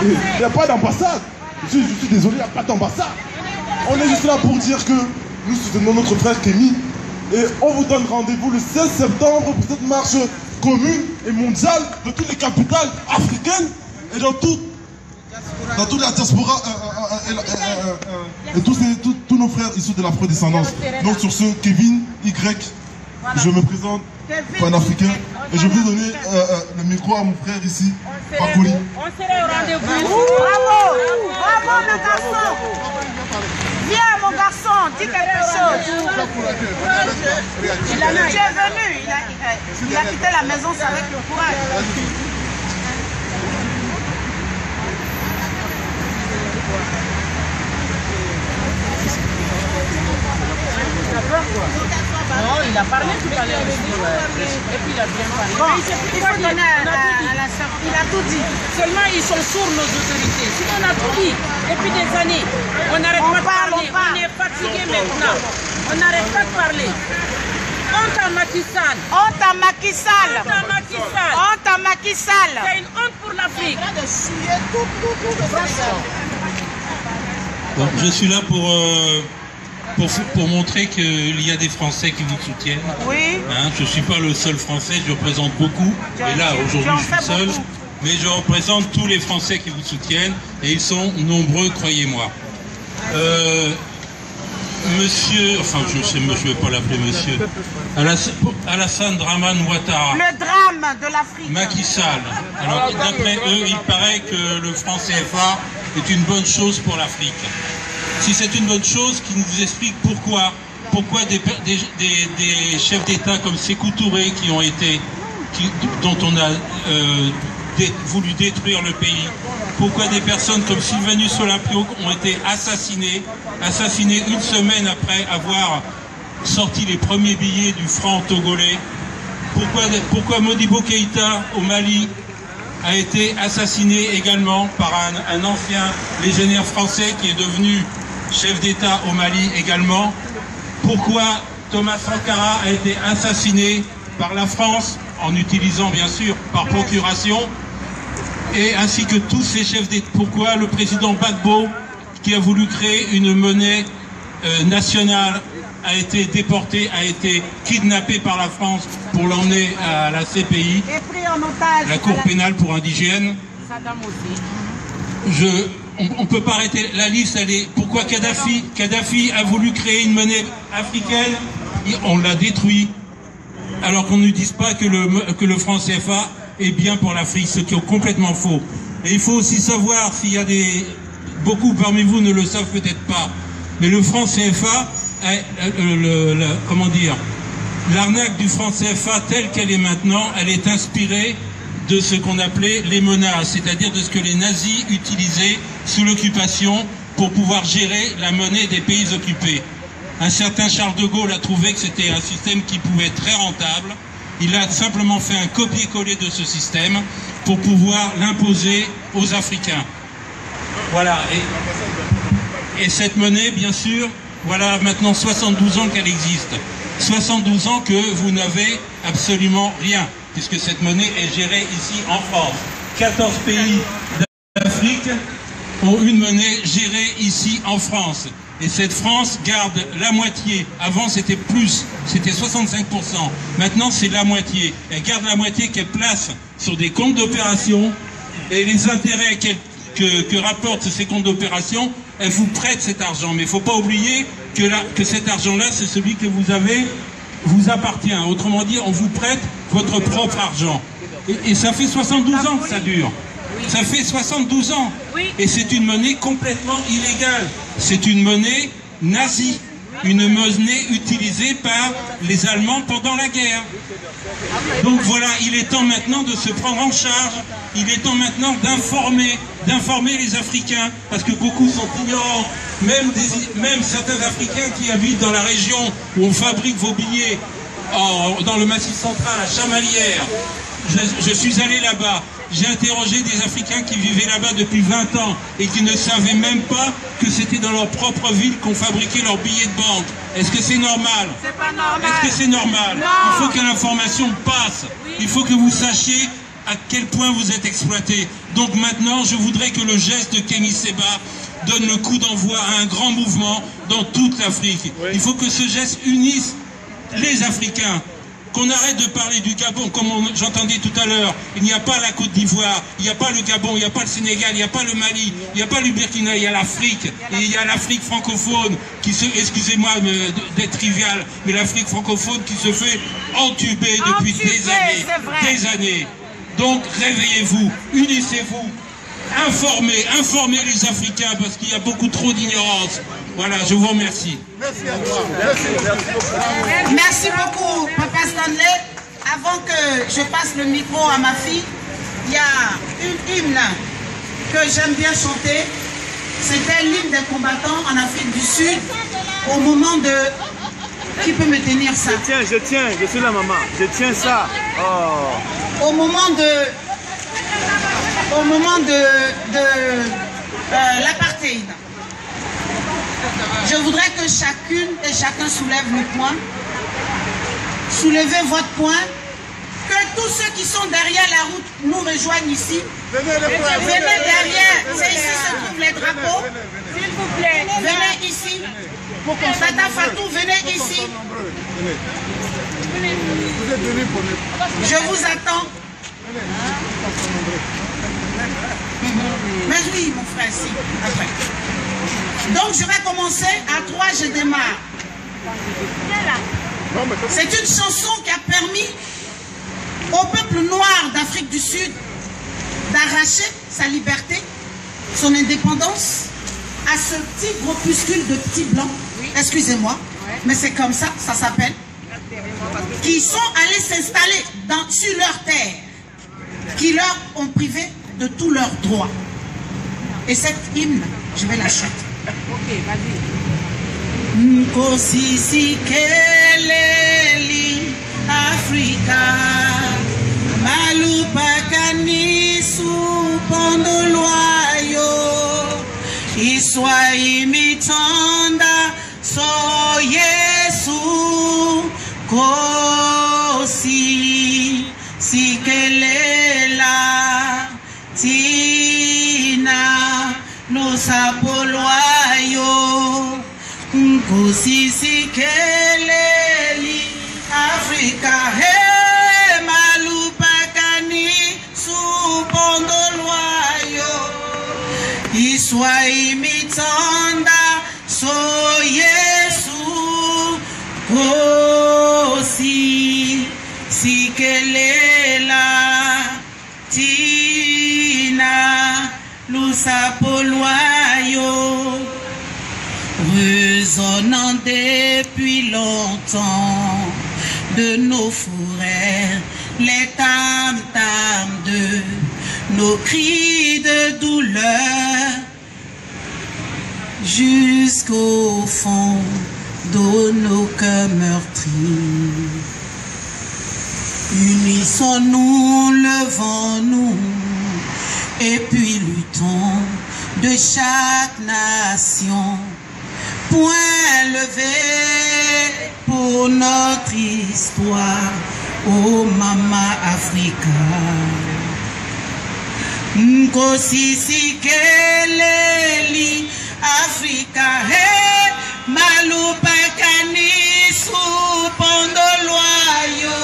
Il n'y a pas d'ambassade. Je suis désolé, il n'y a pas d'ambassade. On est juste là pour dire que nous soutenons notre frère Kémy. Et on vous donne rendez-vous le 16 septembre pour cette marche commune et mondiale de toutes les capitales africaines et dans toute la diaspora et tous nos frères issus de l'afro-descendance. Donc sur ce, Kevin Y, je me présente panafricain et je vais donner le micro à mon frère ici, Pakouli. On serait au rendez-vous. Bravo, bravo le garçon. Viens mon garçon, dis quelque chose. Tu es venu, il a quitté la maison avec le courage. Non, il a parlé tout à l'heure aussi, et puis il a bien parlé. Bon, il faut donner à la sœur, il a tout dit. Seulement ils sont sourds nos autorités. Sinon on a tout dit, depuis des années, on n'arrête pas de parler, on est fatigué maintenant, on n'arrête pas de parler. Honte à Macky Sall. Honte à Macky Sall. Honte à Macky Sall. Honte à Macky Sall. C'est une honte pour l'Afrique. Bon, je suis là pour montrer qu'il y a des Français qui vous soutiennent. Oui. Hein, je ne suis pas le seul Français, je représente beaucoup. Et là, aujourd'hui, je suis seul. Mais je représente tous les Français qui vous soutiennent. Et ils sont nombreux, croyez-moi. Monsieur, enfin, je ne vais pas l'appeler monsieur. Alassane Dramane Ouattara. Le drame de l'Afrique. Macky Sall. Alors, d'après eux, il paraît que le franc CFA est une bonne chose pour l'Afrique. Si c'est une bonne chose, qui nous explique pourquoi des chefs d'État comme Sékou Touré dont on a voulu détruire le pays, pourquoi des personnes comme Sylvanus Olympio ont été assassinés une semaine après avoir sorti les premiers billets du franc togolais, pourquoi Modibo Keïta au Mali a été assassiné également par un ancien légionnaire français qui est devenu chef d'État au Mali également. Pourquoi Thomas Sankara a été assassiné par la France, en utilisant bien sûr par procuration, et ainsi que tous ces chefs d'État. Pourquoi le président Gbagbo, qui a voulu créer une monnaie nationale, a été déporté, a été kidnappé par la France pour l'emmener à la CPI, la Cour pénale pour indigènes. On ne peut pas arrêter la liste. Pourquoi Kadhafi a voulu créer une monnaie africaine, on l'a détruit, alors qu'on ne dise pas que le franc CFA est bien pour l'Afrique, ce qui est complètement faux. Et il faut aussi savoir, s'il y a beaucoup parmi vous ne le savent peut-être pas, mais le franc CFA, comment dire, l'arnaque du franc CFA telle qu'elle est maintenant, elle est inspirée de ce qu'on appelait les menaces, c'est-à-dire de ce que les nazis utilisaient sous l'occupation pour pouvoir gérer la monnaie des pays occupés. Un certain Charles de Gaulle a trouvé que c'était un système qui pouvait être très rentable. Il a simplement fait un copier-coller de ce système pour pouvoir l'imposer aux Africains. Voilà. Et cette monnaie, bien sûr, voilà maintenant 72 ans qu'elle existe. 72 ans que vous n'avez absolument rien, puisque cette monnaie est gérée ici en France. 14 pays d'Afrique ont une monnaie gérée ici en France. Et cette France garde la moitié. Avant, c'était plus, c'était 65%. Maintenant, c'est la moitié. Elle garde la moitié qu'elle place sur des comptes d'opération. Et les intérêts que rapportent ces comptes d'opération, elle vous prête cet argent. Mais il ne faut pas oublier que cet argent-là, c'est celui que vous avez, vous appartient. Autrement dit, on vous prête votre propre argent. Et ça fait 72 ans que ça dure. Ça fait 72 ans. Et c'est une monnaie complètement illégale. C'est une monnaie nazie. Une monnaie utilisée par les Allemands pendant la guerre. Donc voilà, il est temps maintenant de se prendre en charge. Il est temps maintenant d'informer les Africains, parce que beaucoup sont ignorants. Même certains Africains qui habitent dans la région où on fabrique vos billets, dans le Massif central, à Chamalières. Je suis allé là-bas. J'ai interrogé des Africains qui vivaient là-bas depuis 20 ans et qui ne savaient même pas que c'était dans leur propre ville qu'on fabriquait leurs billets de banque. Est-ce que c'est normal? C'est pas normal. Est-ce que c'est normal? Non. Il faut que l'information passe. Oui. Il faut que vous sachiez à quel point vous êtes exploités. Donc maintenant, je voudrais que le geste de Kémy Séba donne le coup d'envoi à un grand mouvement dans toute l'Afrique. Il faut que ce geste unisse les Africains. Qu'on arrête de parler du Gabon, comme j'entendais tout à l'heure. Il n'y a pas la Côte d'Ivoire, il n'y a pas le Gabon, il n'y a pas le Sénégal, il n'y a pas le Mali, il n'y a pas le Burkina, il y a l'Afrique. Et il y a l'Afrique francophone qui se, excusez-moi d'être trivial, mais l'Afrique francophone qui se fait entuber depuis des années. Donc réveillez-vous, unissez-vous, informez les Africains parce qu'il y a beaucoup trop d'ignorance. Voilà, je vous remercie. Merci à toi. Merci beaucoup, Papa Stanley. Avant que je passe le micro à ma fille, il y a une hymne que j'aime bien chanter. C'était l'hymne des combattants en Afrique du Sud au moment de... Qui peut me tenir ça? Je tiens, je suis la maman. Je tiens ça. Oh. Au moment de l'apartheid. Je voudrais que chacune et chacun soulève le poing. Soulevez votre poing. Que tous ceux qui sont derrière la route nous rejoignent ici. Venez derrière. C'est ici se trouvent les drapeaux. S'il vous plaît. Venez ici. Tata Fatou, venez ici. Je vous attends. Mais oui, mon frère, si. Après. Donc, je vais commencer. À 3, je démarre. C'est une chanson qui a permis au peuple noir d'Afrique du Sud d'arracher sa liberté, son indépendance, à ce petit groupuscule de petits blancs. Excusez-moi, mais c'est comme ça, ça s'appelle. Qui sont allés s'installer sur leur terre, qui leur ont privé de tous leurs droits. Et cette hymne, je vais la chanter. Ok, vas-y. Nkosisi keleli Afrika malupakani supondolwayo iswa imitonda so Yesu kosi sikelela tina nosapolwayo Nkosisi keleli Afrika he malupakani supondolwayo iswa imitonda so Yesu kosi sikelela tina lusapolwayo résonnant depuis longtemps de nos forêts, les tam-tams de nos cris de douleur, jusqu'au fond de nos cœurs meurtris. Unissons-nous, levons-nous, et puis luttons de chaque nation. Point levé pour notre histoire, oh Mama Africa. Nkosisi keleli Africa, he malupakani supondolwayo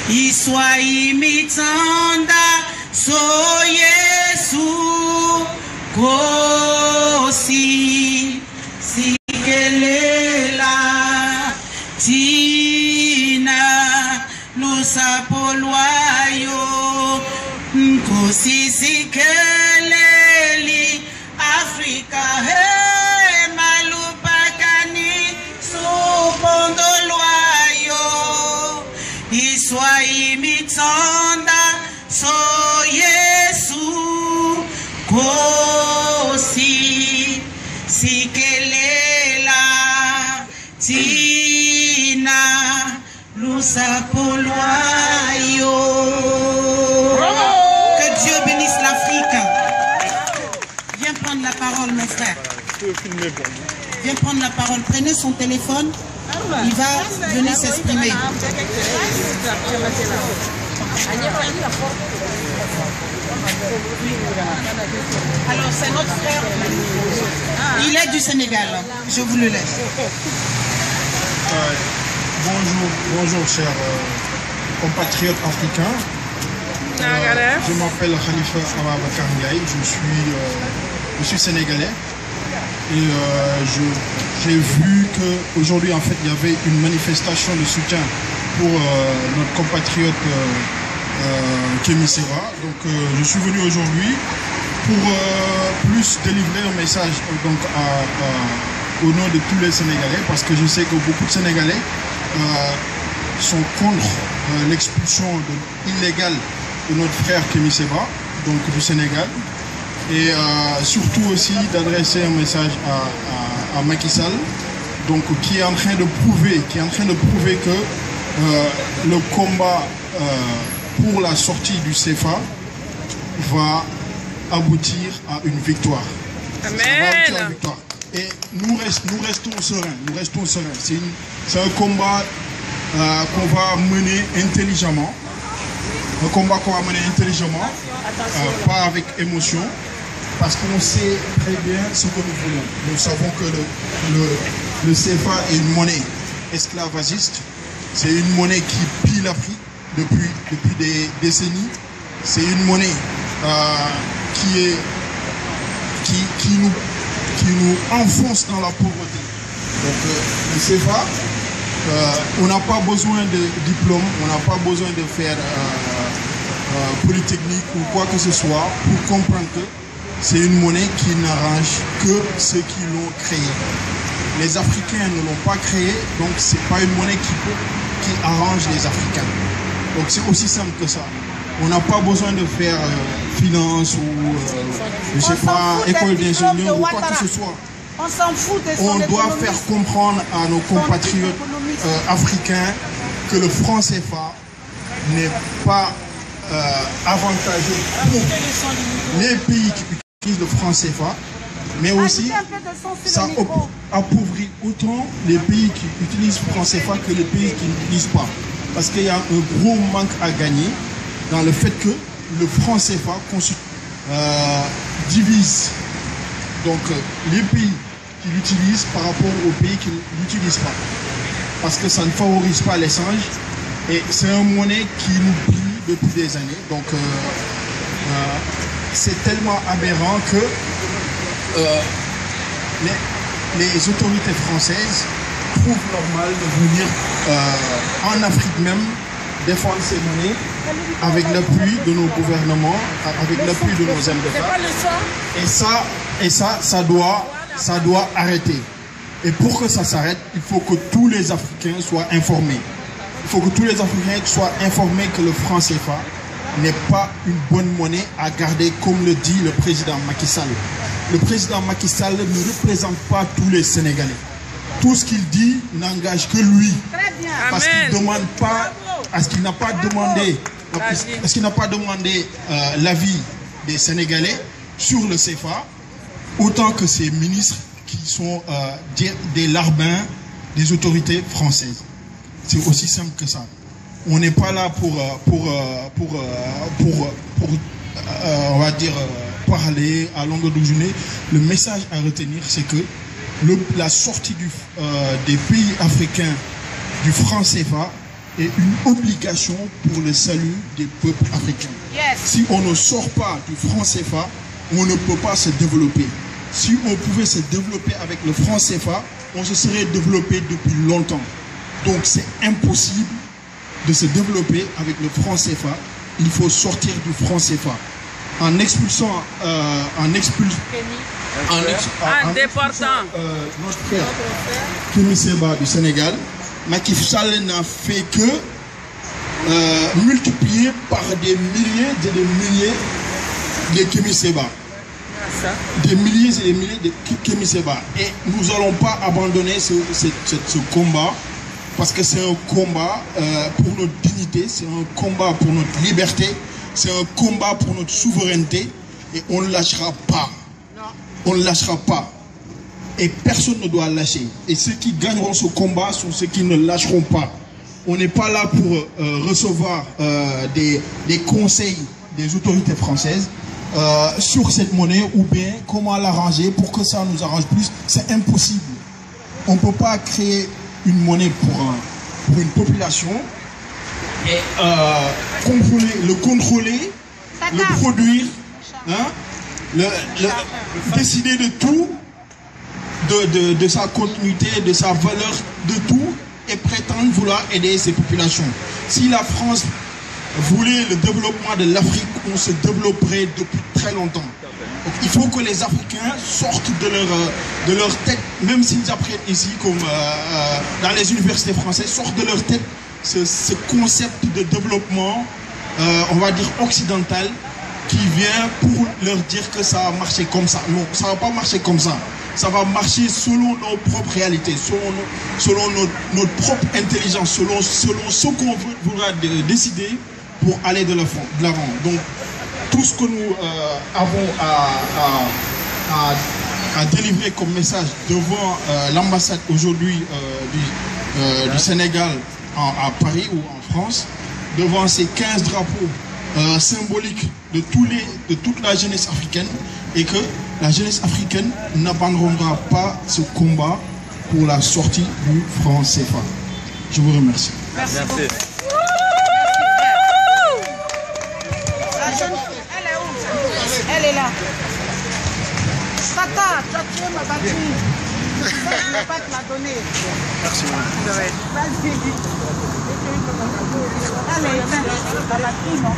iswa imitanda so Yesu kosi sikelela tina lusapolwayo Nkosi sikeleli Afrika he malupakani supondolwayo iswa imitonda so Yesu kosi sikelela tina lusapolwayo. Que Dieu bénisse l'Afrique. Viens prendre la parole, mon frère. Viens prendre la parole. Prenez son téléphone. Il va venir s'exprimer. Alors c'est notre frère. Il est du Sénégal. Je vous le laisse. Bonjour chers compatriotes africains. Je m'appelle Khalifa Ababacar Ndiaye, je suis sénégalais et j'ai vu qu'aujourd'hui en fait il y avait une manifestation de soutien pour notre compatriote Kémi Séba. Donc je suis venu aujourd'hui pour plus délivrer un message donc, au nom de tous les Sénégalais, parce que je sais que beaucoup de Sénégalais sont contre l'expulsion illégale de notre frère Kémi Séba, donc du Sénégal, et surtout aussi d'adresser un message à Macky Sall, donc qui est en train de prouver que le combat pour la sortie du CFA va aboutir à une victoire. Amen. Et nous restons sereins. C'est un combat qu'on va mener intelligemment. Pas avec émotion, parce qu'on sait très bien ce que nous voulons. Nous savons que le CFA est une monnaie esclavagiste. C'est une monnaie qui pille l'Afrique depuis des décennies. C'est une monnaie qui nous enfonce dans la pauvreté. Donc le CFA, on n'a pas besoin de diplôme, on n'a pas besoin de faire polytechnique ou quoi que ce soit pour comprendre que c'est une monnaie qui n'arrange que ceux qui l'ont créée. Les Africains ne l'ont pas créée, donc c'est pas une monnaie qui arrange les Africains. Donc c'est aussi simple que ça. On n'a pas besoin de faire finance ou je sais pas, école d'ingénieur ou quoi que ce soit. On s'en fout de On doit faire comprendre à nos compatriotes africains que le franc CFA n'est pas avantageux pour les pays qui utilisent le franc CFA, mais aussi ça appauvrit autant les pays qui utilisent le franc CFA que les pays qui n'utilisent pas. Parce qu'il y a un gros manque à gagner dans le fait que le franc CFA divise donc les pays qui l'utilisent par rapport aux pays qui ne l'utilisent pas. Parce que ça ne favorise pas l'échange et c'est une monnaie qui nous plie depuis des années. Donc c'est tellement aberrant que les autorités françaises trouvent normal de venir en Afrique même défendre ces monnaies avec l'appui de nos gouvernements, avec l'appui de nos hommes d'État. Et ça doit arrêter. Et pour que ça s'arrête, il faut que tous les Africains soient informés. Il faut que tous les Africains soient informés que le franc CFA n'est pas une bonne monnaie à garder, comme le dit le président Macky Sall. Le président Macky Sall ne représente pas tous les Sénégalais. Tout ce qu'il dit n'engage que lui. Parce qu'il demande pas, parce qu'il n'a pas demandé, l'avis des Sénégalais sur le CFA, autant que ses ministres qui sont des larbins des autorités françaises. C'est aussi simple que ça. On n'est pas là pour on va dire, parler à longueur de journée. Le message à retenir, c'est que la sortie des pays africains du franc CFA est une obligation pour le salut des peuples africains. Yes. Si on ne sort pas du franc CFA, on ne peut pas se développer. Si on pouvait se développer avec le franc CFA, on se serait développé depuis longtemps. Donc c'est impossible de se développer avec le franc CFA. Il faut sortir du franc CFA. En déportant notre frère Kémi Séba du Sénégal, Macky Sall n'a fait que multiplier par des milliers et des milliers de Kémi Séba. Des milliers et des milliers de Kémi Séba. Et nous n'allons pas abandonner ce combat, parce que c'est un combat pour notre dignité, c'est un combat pour notre liberté, c'est un combat pour notre souveraineté, et on ne lâchera pas. On ne lâchera pas. Et personne ne doit lâcher. Et ceux qui gagneront ce combat sont ceux qui ne lâcheront pas. on n'est pas là pour recevoir des conseils des autorités françaises sur cette monnaie ou bien comment l'arranger pour que ça nous arrange plus. C'est impossible. On ne peut pas créer une monnaie pour une population et le contrôler, le produire, hein, décider de tout, de sa continuité, de sa valeur, de tout, et prétendre vouloir aider ces populations. Si la France voulait le développement de l'Afrique, on se développerait depuis très longtemps. Donc, il faut que les Africains sortent de leur tête, même s'ils apprennent ici, comme dans les universités françaises, sortent de leur tête ce concept de développement, on va dire occidental, qui vient pour leur dire que ça va marcher comme ça. Non, ça ne va pas marcher comme ça. Ça va marcher selon nos propres réalités, selon notre propre intelligence, selon ce qu'on voudra décider pour aller de l'avant. Donc, tout ce que nous avons à délivrer comme message devant l'ambassade aujourd'hui du Sénégal à Paris ou en France, devant ces 15 drapeaux symboliques de toute la jeunesse africaine, et que la jeunesse africaine n'abandonnera pas ce combat pour la sortie du franc CFA. Je vous remercie. Merci. Elle est où? Elle est là. Tata, tu as tué ma batterie. Je ne vais pas te la donner. Merci. Vas-y. Elle est éteinte. Elle a pris, non?